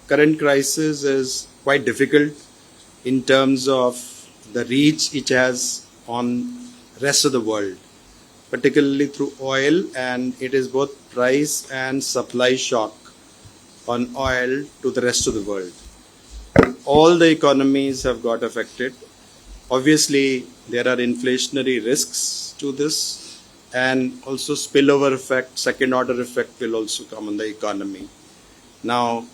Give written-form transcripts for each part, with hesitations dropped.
current crisis is quite difficult in terms of the reach it has on rest of the world, particularly through oil, and it is both price and supply shock on oil to the rest of the world. All the economies have got affected. Obviously, there are inflationary risks to this, and also spillover effect, second order effect will also come on the economy. Now,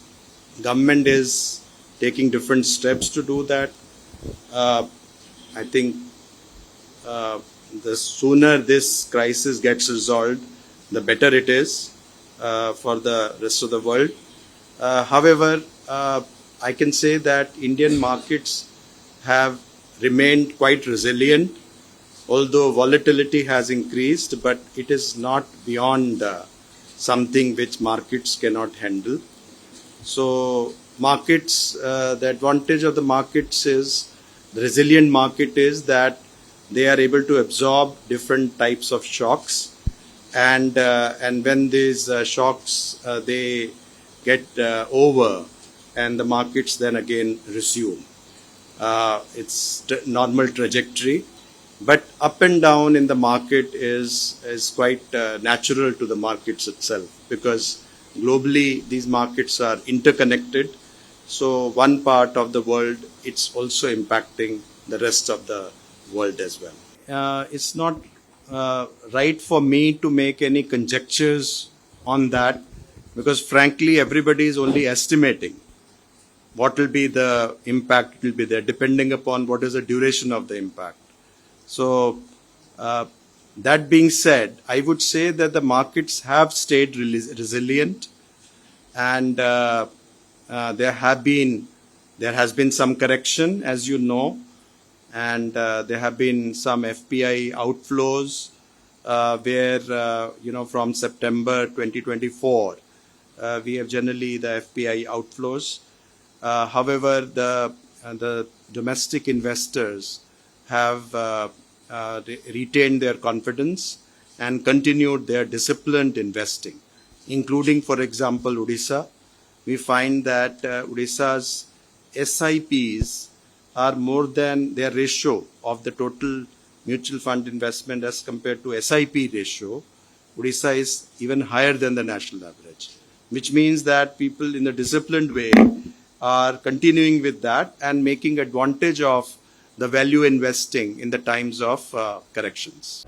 government is taking different steps to do that. I think the sooner this crisis gets resolved, the better it is for the rest of the world. However, I can say that Indian markets have remained quite resilient, although volatility has increased, but it is not beyond something which markets cannot handle. So markets, the advantage of the markets is, the resilient market is that they are able to absorb different types of shocks, and when these shocks they get over, and the markets then again resume. It's normal trajectory, but up and down in the market is quite natural to the markets itself, because globally these markets are interconnected. So one part of the world, it's also impacting the rest of the world as well. It's not right for me to make any conjectures on that, because frankly everybody is only estimating what will be the impact will be there, depending upon what is the duration of the impact. So that being said, I would say that the markets have stayed resilient, and there has been some correction, as you know, and there have been some FPI outflows where from September 2024 we have generally the FPI outflows. However, the domestic investors have retained their confidence and continued their disciplined investing, including, for example, Odisha. We find that Odisha's SIPs are more than their ratio of the total mutual fund investment as compared to SIP ratio. Odisha is even higher than the national average, which means that people in a disciplined way are continuing with that and making advantage of the value investing in the times of corrections.